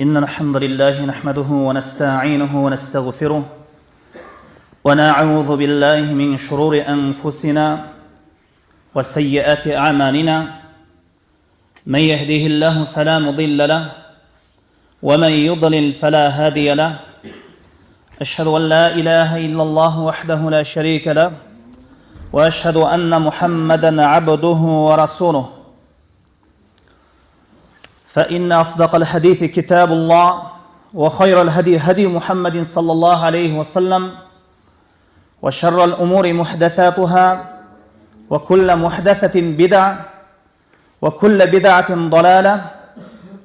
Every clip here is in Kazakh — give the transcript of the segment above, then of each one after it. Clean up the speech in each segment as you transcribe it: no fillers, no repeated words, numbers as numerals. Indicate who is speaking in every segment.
Speaker 1: إن الحمد لله نحمده ونستعينه ونستغفره ونعوذ بالله من شرور أنفسنا وسيئات أعمالنا من يهده الله فلا مضل له ومن يضلل فلا هادي له أشهد أن لا إله إلا الله وحده لا شريك له وأشهد أن محمدا عبده ورسوله فإن أصدق الحديث كتاب الله وخير الهدي هدي محمد صلى الله عليه وسلم وشر الأمور محدثاتها وكل محدثة بدعة وكل بدعة ضلالة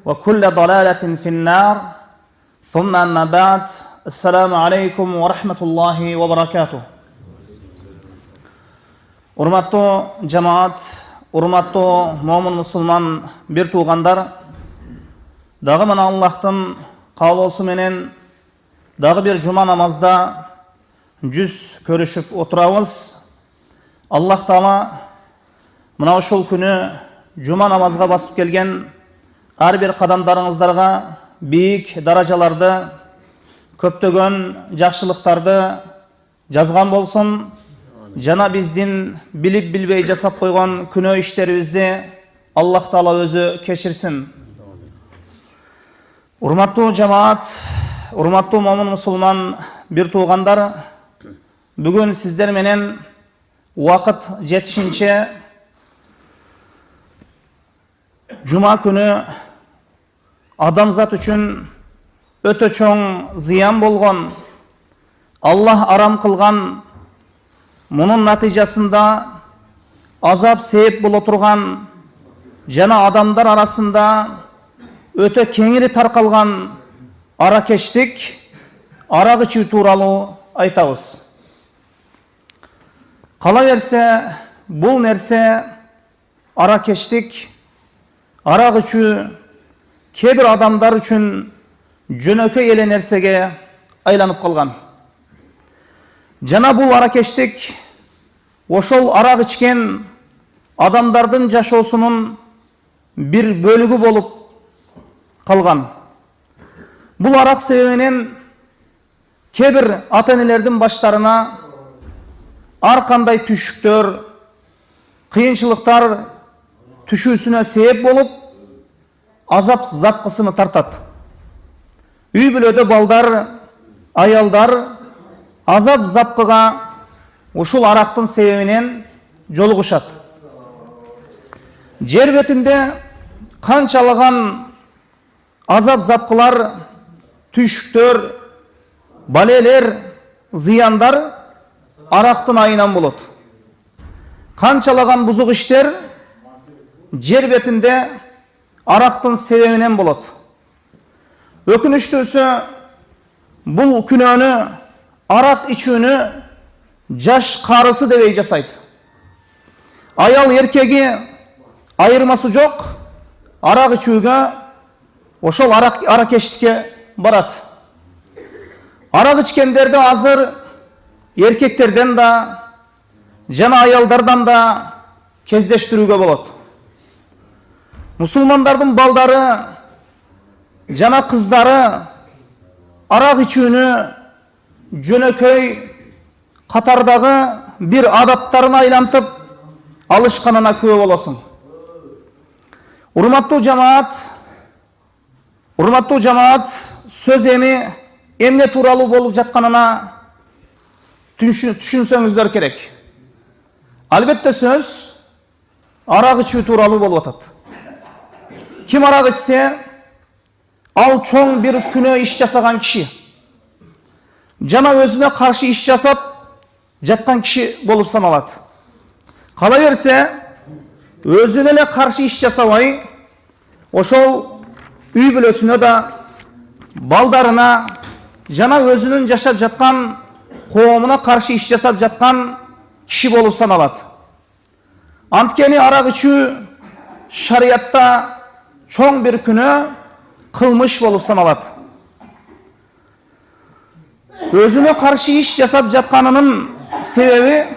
Speaker 1: وكل ضلالة في النار ثم أما بعد السلام عليكم ورحمة الله وبركاته. Урматтуу жамаат, урматтуу момун мусулман бир туугандар, дагы мына Аллахтын каалоосу менен дагы бир жума намазда жүз көрүшүп отурабыз. Аллах Таала мына ушул күнү жума намазга басып келген ар бир кадамдарыңыздарга бийик даражаларды, көптөгөн жакшылыктарды жазган болсун. Жана биздин билип билбей жасап койгон күнөө иштерибизди Аллах Таала өзү кечирсин. Урматтуу жамаат, урматтуу момун мусулман бир туугандар, бүгүн сиздер менен убакыт жетишинче жума күнү адамзат үчүн өтө чоң зыян болгон, Аллах арам кылган, мунун натыйжасында азап себеп боло турган жана адамдар арасында өтө кеңири таркалган аракештик, арак ичүү тууралуу айтабыз. Кала берсе, бул нерсе аракештик, арак ичүү кээ бир адамдар үчүн жөнөкөй эле нерсеге айланып калган. Жана бул аракештик ошол арак ичкен адамдардын жашоосунун бир бөлүгү болуп калган. Бул арак себебинен кээ бир ата-энелердин баштарына ар кандай түшүктөр, кыйынчылыктар түшүүсүнө себеп болуп, азап запкысыны тартат. Үй бүлөдө балдар, аялдар азап запкыга ушул арактын себебинен жолугушат. Жер бетинде канчалаган азап запкылар, түшүктөр, балелер, зыяндар арактын айынан болот. Канчалаган бузук иштер жер бетинде арактын себебинен болот. Өкүнүчтүүсү, бул күнөөнү, арак ичүүнү жаш карысы дебей жасайт. Аял эркеги айырмасы жок, арак ичүүгө, ошол аракештикке барат. Арак ичкендерди азыр эркектерден да, жана аялдардан да кездештирүүгө болот. Мусулмандардын балдары жана кыздары арак ичүүнү жөнөкөй катардагы бир адаттарына айлантып алышканына күбө болосуң. Урматтуу жамаат, сөз эмне тууралуу болуп жатканына түшүнсөңүздөр керек. Албетте сөз арак ичүү тууралуу болуп атат. Ким арак ичсе, ал чоң бир күнөө иш жасаган киши, жана өзүнө каршы иш жасап жаткан киши болуп саналат. Кала берсе, өзүнө эле каршы иш жасабай, ошол үй бүлөсүнө да, балдарына жана өзүнүн жашап жаткан коомуна каршы иш жасап жаткан киши болуп саналат. Анткени арак ичүү шариятта чоң бир күнөө, кылмыш болуп саналат. Өзүнө каршы иш жасап жатканынын себеби,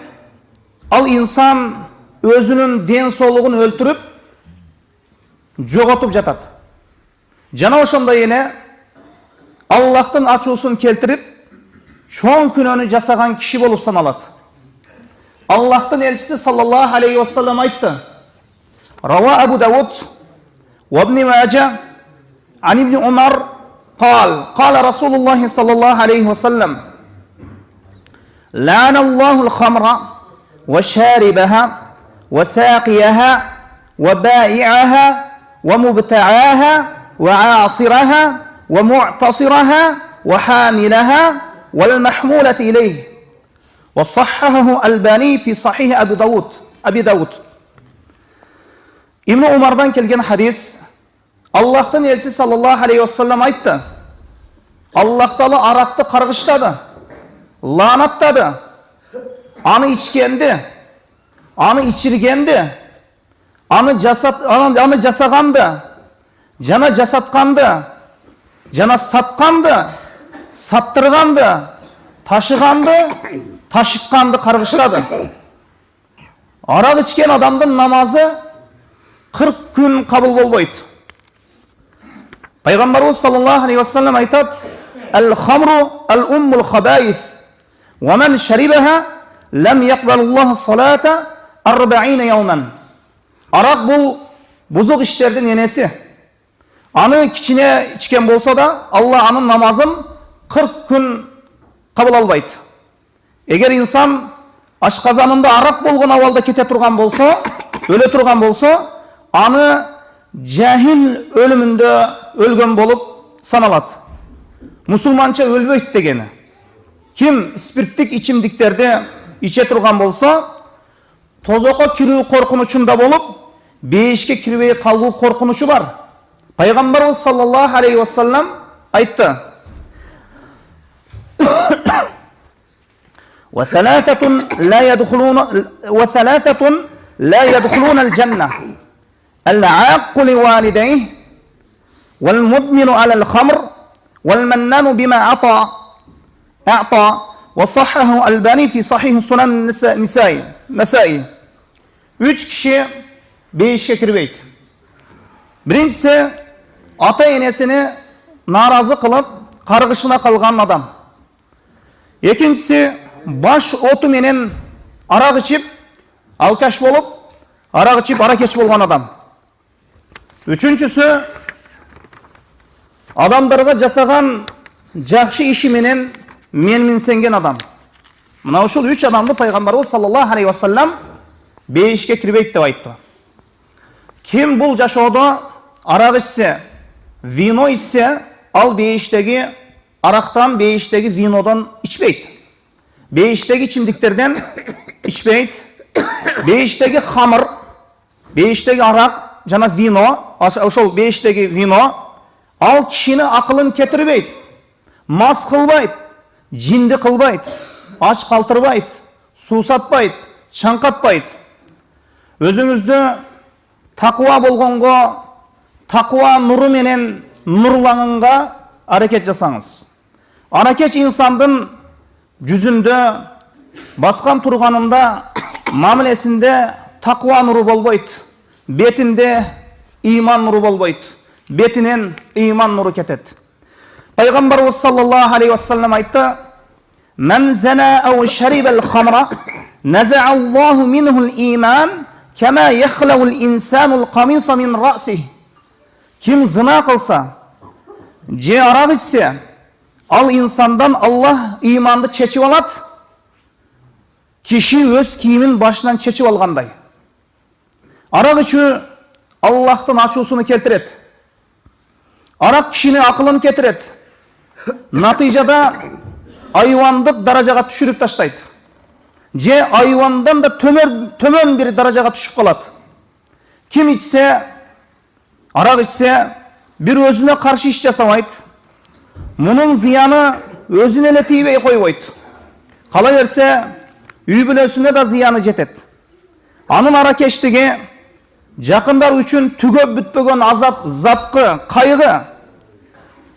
Speaker 1: ал инсан өзүнүн ден соолугун өлтүрүп, жоготуп жатат. Жана ошондой эле Allah'tan açusun keltirip çoğun günahını jasagan kişi bolup sanalat. Allah'tan elçisi sallallahu aleyhi ve sellem aytdı. Rava Ebu Davud ve İbn Majah an İbn Umar قال رسول الله صلى الله عليه وسلم لعن الله الخمر وشاربها وساقيها وبائعها ومبتعاها وعاصرها ومعتصرها وحاملها والمحمولة إليه وصححه الباني في صحيح أبي داود. İbn Umar'dan kelgen hadis, Allah'tan elçi sallallahu aleyhi ve sellem aytdı. Allah Taala araktı qargışladı, lanattadı, anı içkendi, anı içirgendi, anı jasagandı, jana jasatkandı, jana satkandı, sattırgandı, taşıgandı, taşıtkandı qargışladı. Arak içken adamdın namazı 40 gün kabul bolboyt. Peygamberimiz sallallahu aleyhi ve sellem aytat: "El-hamru el-ummul khaba'ith ve men şeribeha lem yakbalullahu salata 40 yevmen." Arak bu bozuk işlerden yenesi. Anı kiçine içken bolsa da Allah anın namazın 40 gün kabul albaydı. Eğer insan aşkazanında arak bolgun avalda kete turgan bolsa, öle turgan bolsa, anı cahil ölümünde ölgön bolup sanalat. Musulmança ölbeyt degeni. Kim spirtlik içimdiklerde içe turgan bolsa, tozoqa kirүү korkunучунда bolup, beyişke kiribey kalguu korkunучu var. Peygamberimiz sallallahu aleyhi ve sellem aytты. وثلاثة لا يدخلون الجنة العاق لوالديه والمدمن على الخمر والمنان بما أعطى وصححه الباني في صحيح سنن النسائي. 3 kişi beyişke kiribeyt. Birincisi ata enesini narazı kılıp kargışına kalgan adam. İkincisi baş otu menen arak içip alkaş bolup arak içip arakeç bolgan adam. Üçüncüsü adamlarga jasagan jakşı işi menen menminsengen adam. Mına uşul 3 adamды Peygamberimiz sallallahu aleyhi ve sellem beyişke kiribeyt dep aytты. Kim bul jaşoodо arak içse, vino içse, al beyiştegi araktan, beyiştegi vinodan içbeyt. Beyiştegi içimdiklerden içbeyt. Beyiştegi hamır, beyiştegi arak, jana vino, ошол beyiştegi vino al kişini akılın ketiribeyt. Mas kılbayt, jindi kılbayt, aç kaltırbayt, suusatbayt, çankatbayt. Özüңүздү takwa bolgongo, takwa nuru menen nurlanınga hareket jasaңыз. Arakeç insandın yüzünde, baskan turganında, mamilesinde takwa nuru bolboyt. Betinde iman nuru bolboyt. Betinen iman nuru ketet. Peygamberimiz sallallahu aleyhi ve sellem aytты: "Men zana ev şeribel hamra, naza'allahu minhul iman, kema yakhla'ul insanul qamisa min ra'sih." Kim zina kılsa, je arak içse, al insandan Allah imanды çeçip alat, kişi öz kiyimin başından çeçip alganday. Arak içүү Allah'tan açuusunu keltiret. Arak kişinin akılını ketiret. Natijada ayvandık darajaga düşürüp taştaydı. Je ayvandan da tömön bir darajaga düşüp kalat. Kim içse, arak içse, bir özüne karşı iş jasamayt. Munun ziyanı özüne ele тийбей koyboyt. Kala verse, үй бүлөсүнө da ziyanı jetet. Anın arakeçtigi jakınдар üçün tügöp bütpөгөн azap, zapkı, kaygı.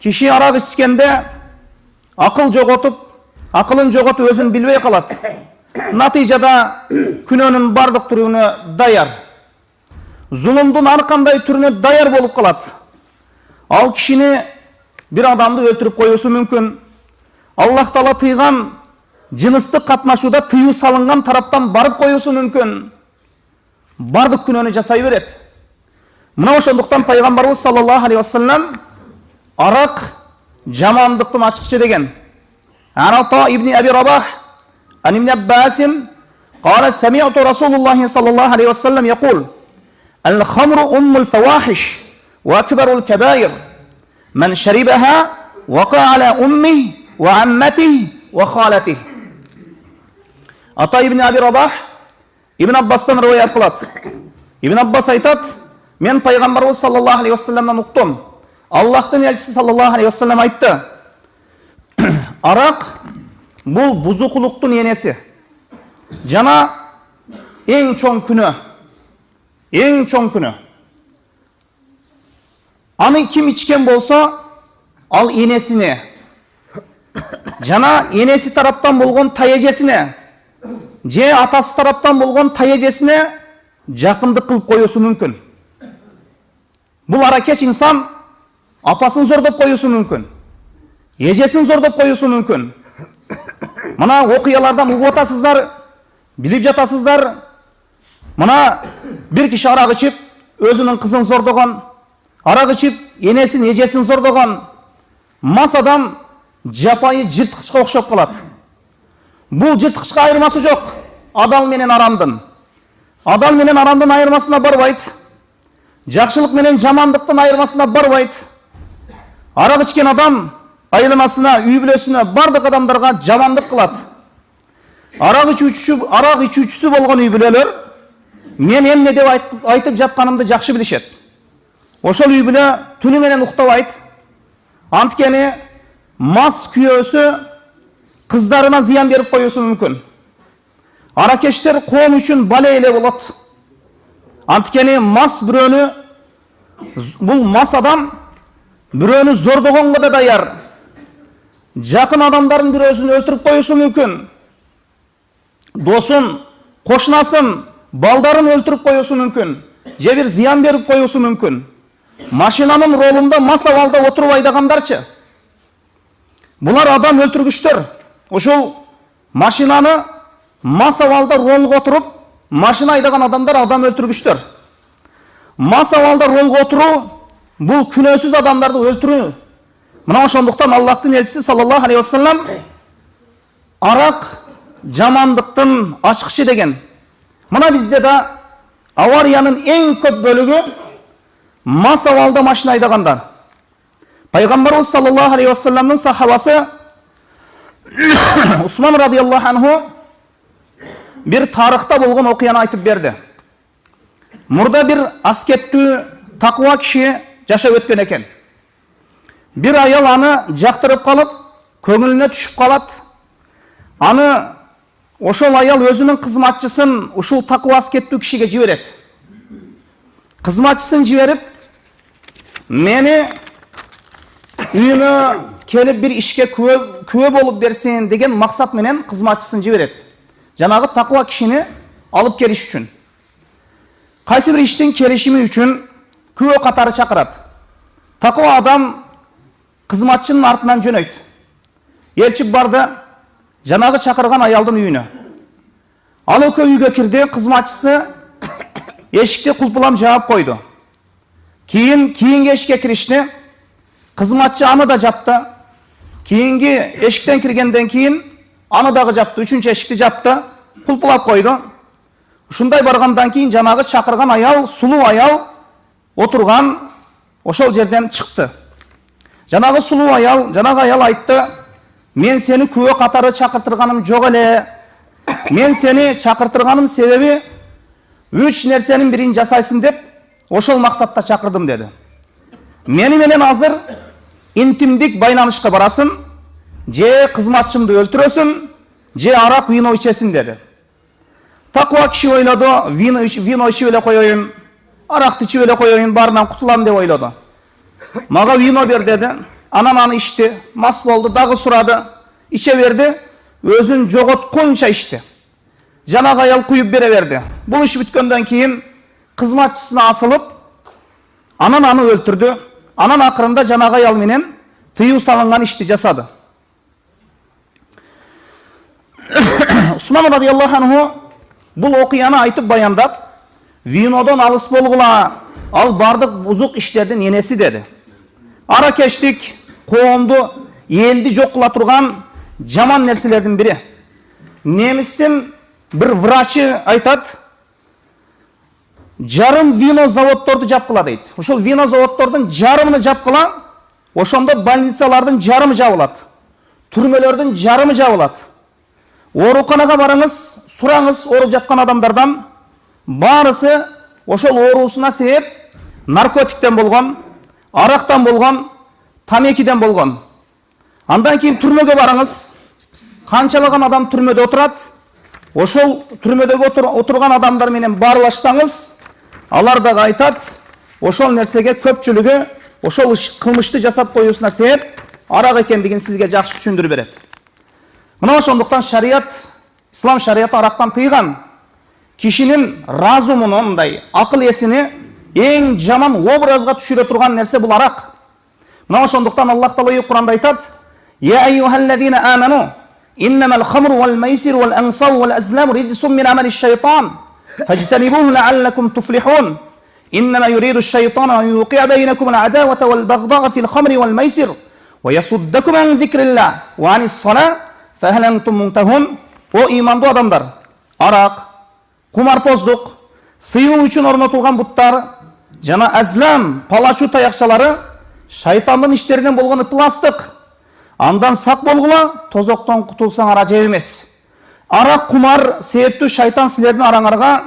Speaker 1: Kişi arak içkende akıl jogotup, akılın jogotup özün bilbey kalat. Natijada күнөөнүн бардык түрүнө dayar. Zulumdun arkanday türüne dayar bolup kalat. Al kişini bir adamды өлтіріп қоюсы мүмкін. Аллах Таала тыйған жыныстық қатынашуда тыю салынған тараптан барып қоюсы мүмкін. Бардық күнәні жасай береді. Мына ошондуктан пайғамбарыбыз саллаллаху алейхи вассалам арақ жамандықтың ашқышы деген. Ата ибн Аби Рабах ан ибн Аббасин قال سمعت رسول الله صلى الله عليه وسلم يقول الخمر أم الفواحش وأكبر الكبائر من شربها وقع على أمه وعمته وخالته. Ата ибн Аби Рабах Ибн Аббастан риwayat кылат. Ибн Аббас айтат, мен пайғамбарыбыз саллаллаху алейхи вассаламнан уктум. Аллахтың елчisi саллаллаху алейхи вассалам айтты: Арақ бұл бузукулуктун енесі. Жана ең чоң күнөө. Ең чоң күнөө. Аны ким ичкен болса, ал енесіне. Жана енесі тараптан болгон тайежесіне, же атасы тараптан болгон тайежесіне жакындык кылып коюсу мүмкүн. Бул аракеш инсан апасын зордоп коюсу мүмкүн. Ежесин зордоп коюсу мүмкүн. Мына окуялардан угуп атасыздар, билип жатасыздар. Мына бир киши арак ичип, өзүнүн кызын зордогон, арак ичип, энесин, эжесин зордогон. Мас адам жапайы жырткычка окшоп калат. Бул жырткычка айырмасы жок. Адал менен арамдын. Адал менен арамдын айырмасына барбайт. Жакшылык менен жамандыктын айырмасына барбайт. Арак ичкен адам айланасына, үй бүлөсүнө, бардык адамдарга жамандык кылат. Арак ичүүчүсү болгон үй бүлөлөр мен эмне деп айтып жатканымды жакшы билишет. Ошол үй бүлө түнү менен уктабайт. Анткени мас күйөөсү кыздарына зыян берип коюсу мүмкүн. Аракештер коом үчүн бале эле болот. Анткени мас бирөөнү, бул мас адам бирөөнү зордогонго да даяр. Жакын адамдардын бирөөсүн өлтүрүп коюсу мүмкүн. Досун, кошунасын, балдарын өлтүрүп коюсу мүмкүн. Же бир зыян берип коюсу мүмкүн. Машинанын ролунда мас абалда отуруп айдагандарчы. Булар адам өлтүргүчтөр. Ошол машинаны мас абалда ролго отуруп, машина айдаган адамдар адам өлтүргүчтөр. Мас абалда ролго отуруу бул күнөөсүз адамдарды өлтүрүү. Мына ошондуктан Аллахтын элчиси саллаллаху алейхи вассалам арак жамандыктын ачкычы деген. Мына бизде да авариянын эң көп бөлүгү мас абалда машина айдагандар. Пайгамбарыбыз саллаллаху алейхи вассаламдын сахабасы Усман радиаллаху анху bir тарыхта болгон окуяны айтып берди. Мурда бир аскеттүү, такыва киши жашап өткөн экен. Bir аял аны жактырып калып, көңүлүнө түшүп калат. Аны ошол аял өзүнүн кызматчысын ушул такыва аскеттүү кишиге жиберет. Кызматчысын жиберип, мени үйүмө келип бир ишке күбө болуп берсин деген максат менен кызматчысын жиберет. Жанагы такыва кишини алып келиш үчүн. Кайсы бир иштин келишими үчүн күбө катары чакырат. Такыва адам кызматчынын артынан жөнөйт. Элчи барды жанагы чакырган аялдын үйүнө. Ал экөө үйгө кирди, кызматчысы эшикти кулпулам жаап койду. Кийинки эшикке киришти. Кызматчы аны да жапты. Кийинки эшиктен киргенден кийин аны дагы жапты, үчүнчү эшикти жапты, кулпулап койду. Ушундай баргандан кийин жанагы чакырган аял, сулуу аял отурган ошол жерден чыкты. Жанагы сулуу аял, жанагы аял айтты: "Мен сени күбө катары чакыртырганым жок эле. Мен сени чакыртырганым себеби 3 нерсенин бирин жасайсың деп ошол максатта чакырдым" деди. "Мени менен азыр интимдик байланышка барасың, же кызматчымды өлтүрөсүң, же арак вино ичесиң" деди. Такыва киши ойлоду, вино ичип эле коеюн, аракты ичип эле коеюн, баарынан кутулам деп ойлоду. Мага вино бер деди. Анан аны ичти, мас болду, дагы сурады, иче берди, өзүн жоготконча ичти. Жанагы аял куюп бере берди. Бул иш бүткөндөн кийин кызматчысына асылып, анан аны өлтүрдү. Анан акырында жанагы аял менен тыюу салынган ишти жасады. Усман радиаллаху анху бул окуяны айтып баяндап, винодон алыс болгула, ал бардык бузук иштердин энеси деди. Аракештик, коомду, элди жок кыла турган жаман нерселердин бири. Немистин bir врачы айтат, жарым вино заводторду жапкыла дейт. Ошол вино заводтордун жарымын жапкыла, ошондо больницалардын жарымы жабылат. Түрмөлөрдүн жарымы жабылат. Ооруканага барыңыз, сураңыз ооруп жаткан адамдардан, баарысы ошол оорусуна себеп наркотиктен болгон, арактан болгон, тамекиден болгон. Андан кийин түрмөгө барыңыз, канчалаган адам түрмөдө отурат, ошол түрмөдөгө отурган адамдар менен баарлашсаңыз, алар дагы айтат, ошол нерсеге көпчүлүгү ошол кылмышты жасап коюусуна себеп арак экендигин сизге жакшы түшүндүрүп берет. Мына ошондуктан шарият, ислам шарияты арактан тыйган. Кишинин разумунундай, акыл эсини эң жаман образга түшүрө турган нерсе бул арак. Мына ошондуктан Аллах Таала Куранда айтат: "Я айюхаллазина аману, иннамал хамру вал майсиру вал ансабу вал азламу риджсун мин амали шайтан, фажтанибуху лааллакум туфлихун. Иннама юриду шайтану ан юқиъ байнакум ал-адавата вал багдаа фил хамри вал майсир, ва ясуддакум ан зикриллах ва анис салат, фахал антум мунтахун." О имандуу адамдар, арак, кумарпоздук, сыйуу үчүн орнотулган буттар жана азлам, палачу таякчалары шайтандын иштеринен болгон ыпластык. Андан сак болгула, тозоктон кутулсаң ажап эмес. Арак, кумар себептүү шайтан силердин араңарга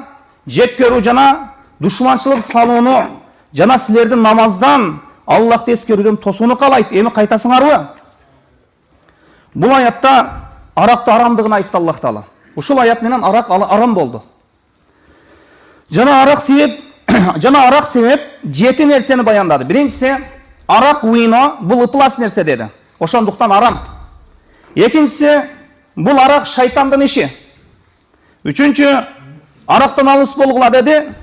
Speaker 1: жек көрүү жана душманчылык салууну жана силердин намаздан, Аллахты эскерүүдөн тосууну каалайт. Эми кайтасыңарбы? Бул аятта аракты арамдыгын айтты Аллах Таала. Ушул аят менен арак арам болду. Жана арак себеп жети нерсени баяндады. Биринчиси, арак вино бул ыплас нерсе деди. Ошондуктан арам. Экинчиси, бул арак шайтандын иши. Үчүнчү, арактан алыс болгула деди.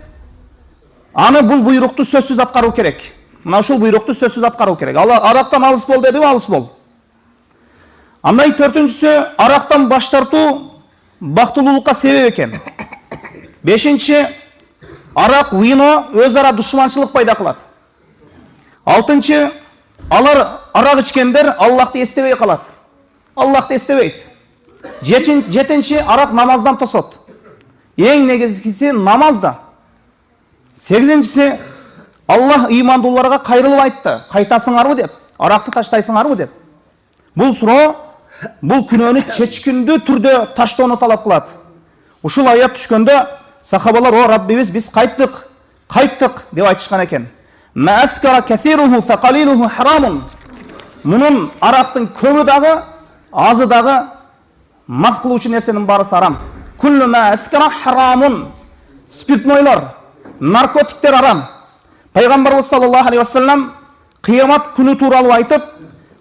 Speaker 1: Аны бул буйрукту сөзсүз аткаруу керек. Мына ушул буйрукту сөзсүз аткаруу керек. Арактан алыс бол деди, алыс бол. Андан төртүнчүсү, арактан баш тартуу бактылуулукка себеп экен. Бешинчи, арак, вино өз ара душманчылык пайда кылат. Алтынчы, алар арак ичкендер Аллахты эстебей калат. Аллахты эстебейт. Жетинчи, арак намаздан тосот. Эң негизгиси намазда. Сегизинчиси, Аллах имандууларга кайрылып айтты. Кайтасыңарбы деп, аракты таштайсыңарбы деп. Бул суроо бул күнөөнү чечкиндүү түрдө таштоону талап кылат. Ушул аят түшкөндө сахабалар: "О Раббибиз, биз кайттык" деп айтышкан экен. "Ма аскара касируху фа қалилуху харамун." Мунун арактын көбү дагы, азы дагы мас кылуучу нерсенин барысы арам. Куллу ма аскара харамун. Спиртнойлор, наркотиктер арам. Пайгамбарыбыз саллаллаху алейхи вассалам кыямат күнү тууралуу айтып,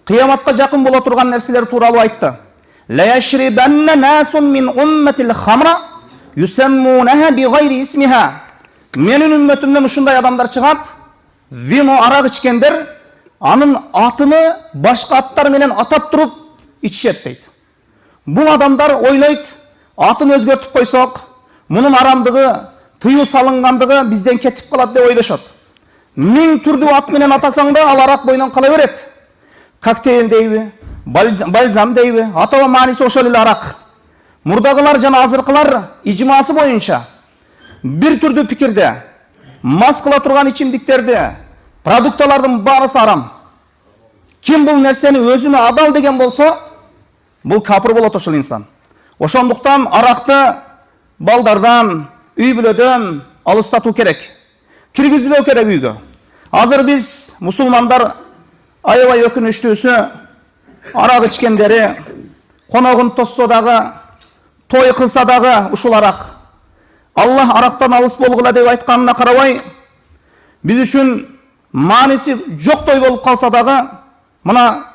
Speaker 1: кыяматка жакын боло турган нерселер тууралуу айтты. "Ла яшрибанна насун мин умматил хамра юсаммунаха би гайри исмиха." Менин үммөтүмдөн ушундай адамдар чыгат, вино арак ичкендер, анын атыны башка аттар менен атап туруп ичишет дейт. Бул адамдар ойлойт, атын өзгөртүп койсок, мунун арамдыгы, тыюу салынгандыгы бизден кетип калат деп ойлошот. Миң түрдүү ат менен атасаң да ал арак бойнон кала берет. Коктейль дейби, бальзам дейби, атова мааниси ошол эле арак. Мурдагылар жана азыркылар ижмасы боюнча бир түрдүү пикирде мас кыла турган ичимдиктерди, продукталардын баарысы арам. Ким бул нерсени өзүнө адал деген болсо, бул капыр болот ошол инсан. Ошондуктан аракты балдардан, үй бүлөдөн алыстатуу керек. Киргизбөө керек үйгө. Азыр биз мусулмандар аябай өкүнүчтүүсү арак ичкендери коногун тосса дагы, той кылса дагы ушул арак. Аллах арактан алыс болгула деп айтканына карабай, биз үчүн мааниси жоктой болуп калса дагы, мына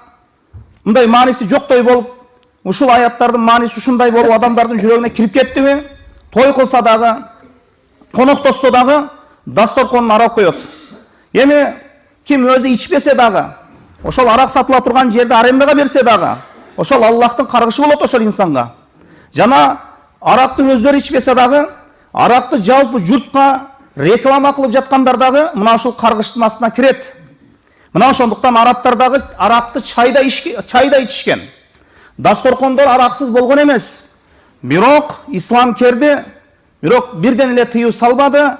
Speaker 1: мындай мааниси жоктой болуп, ушул аяттардын мааниси ушундай болуп адамдардын жүрөгүнө кирип кеттиби, той кылса дагы, конок тосса дагы дасторконун арак коет. Эми ким өзү ичпесе дагы, ошол арақ сатыла турган жерди арендаға берсе дагы, ошол Аллахтын каргышы болот ошол инсанга. Жана аракты өздөрү ичпесе дагы, аракты жалпы журтка реклама кылып жаткандар дагы мына ушул каргыштын астына кирет. Мына ошондуктан арабтар дагы аракты чайда ичишкен. Дасторкондор араксыз болгон эмес. Бирок ислам керди, бирок бирден эле тыюу салбады.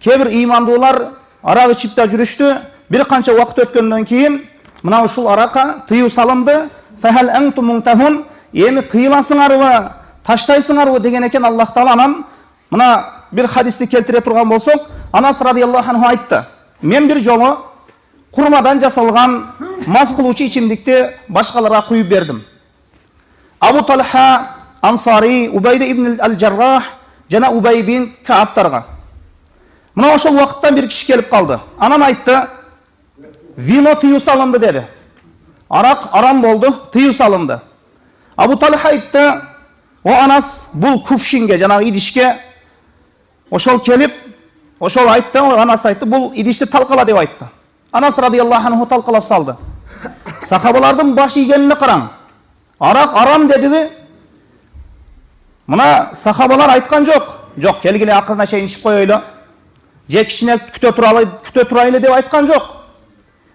Speaker 1: Кээ бир ыймандуулар арак ичип да жүрүштү. Бир канча убакыт өткөндөн кийин мына ушул аракка тыюу салынды. Фахал антум мунтахун, эми тыйыласыңарбы, таштайсыңарбы деген экен Аллах Таала. Анан мына bir hadisni keltire turgan bolsok, Anas radıyallahu anhu aytты. Men bir жолу kurmadan jasalgan maz kıluvchi içimlikti başkalara kuyup berdim. Abu Talha Ansari, Ubayda ibn al-Jarrah, jana Ubay bin Ka'abtarga. Mına oşol vaqttan bir kişi kelip kaldı. Anan aytты, vino tıyuu salındı dedi. Arak aram boldu, tıyuu salındı. Abu Talha aytты, o Anas bul kufşinge, jana idişke oşol kelip, oşol aytты, Anas aytты, bul idişti talqala deb aytты. Anas radıyallahu anhu talqalap saldı. Sahabalardan baş igenine qaran. Arak aram dedi mi? Mına sahabalar aytkan yok. Yok, kelgile akırına şeyin içip koyuyla. Je kişine küte turaylı deb aytkan yok.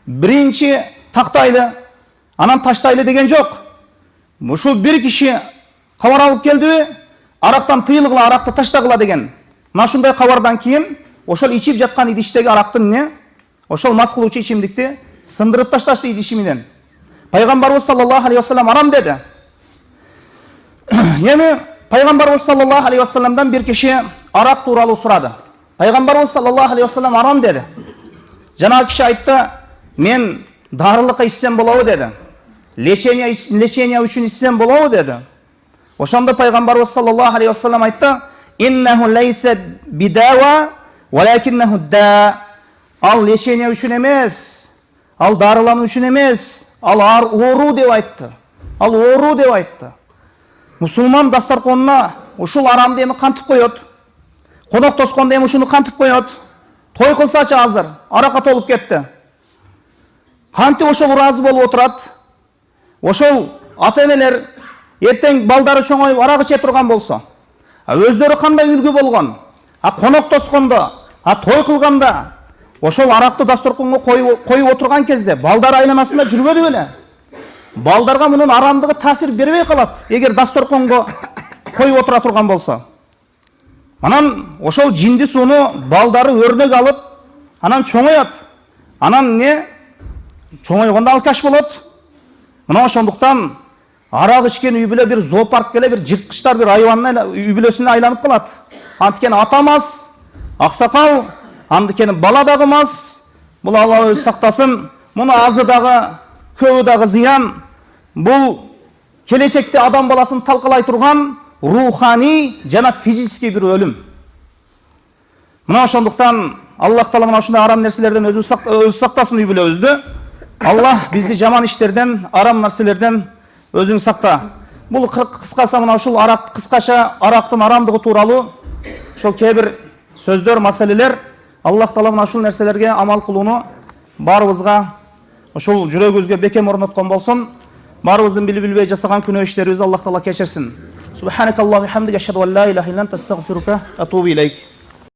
Speaker 1: Birinci taktaylı, anan taştaylı degen yok. Şu bir kişi kavar alıp geldi mi? Araktan tıyılıgla, arakta taştagıla degen. Mına şunday kavardan keyin oşol içip жатқан idiştegi araktın ne? Oşol maz kıluvchi içimlikti sındırıp taştaştı idişimiden. Peygamberimiz sallallahu aleyhi ve sellem aram dedi. Yani Peygamberimiz sallallahu aleyhi ve sellem'den bir kişi arak tuğralı suradı. Peygamberimiz sallallahu aleyhi ve sellem aram dedi. Jana kişi aytты, men darılıkka içsem bolabı dedi. Lечение üçün içsem bolabı dedi. Oşonda Peygamberimiz sallallahu aleyhi ve sellem aytты, innehu leyse bidawa walakinnehu da. Al lечение üçün emez, al darılanı üçün emez, al oru deb aytты. Al oru deb aytты. Musulman dastarkonuna uşul aramды эми кантип коёт? Konok toskонда эми ушуну кантип коёт? Той кылсачы азыр, аракка толуп кетти. Кантип ошол ыраазы болуп отурат? Ошол ата-энелер эртең балдары чоңоюп арак иче турган болсо, өздөрү кандай үлгү болгон? Конок тоскондо, той кылганда ошол аракты дасторконго коюп отурган кезде балдар айланасында жүрбөдү беле? Балдарга мунун арамдыгы таасир бербей калат, эгер дасторконго коюп отура турган болсо. Анан ошол жинди сууну балдары өрнөк алып, анан чоңоят. Анан не? Чоңойгондо алкаш болот. Мына ошондуктан арак ичкен үй бүлө бир зоопарк эле, бир жырткычтар бир айванына үй бүлөсүнө айланып калат. Анткени ата мас, аксакал, анткени бала дагы мас. Бул Алла өзү сактасын. Муну азы дагы, көбү дагы зыян. Бул келечекте адам баласын талкалай турган рухани жана физический бир өлүм. Мына ошондуктан Аллах Таала мына ушундай арам нерселерден өзү сактасын үй бүлөбүздү. Аллах бизди жаман иштерден, арам нерселерден өзүң сакта. Бул кыскаса мына ушул арак, кыскача арактын арамдыгы тууралуу ошол кээ бир сөздөр, маселелер. Аллах Таала мына ушул нерселерге амал кылууну баарыбызга ошол жүрөгүбүзгө бекем орноткон болсун. Баарыбыздын билбей жасаган күнөө иштерибизди Аллах Таала кечирсин. Субханакаллаху ва бихамдика, ашхаду ан ла илаха илля анта, астагфирука, атубу илейк.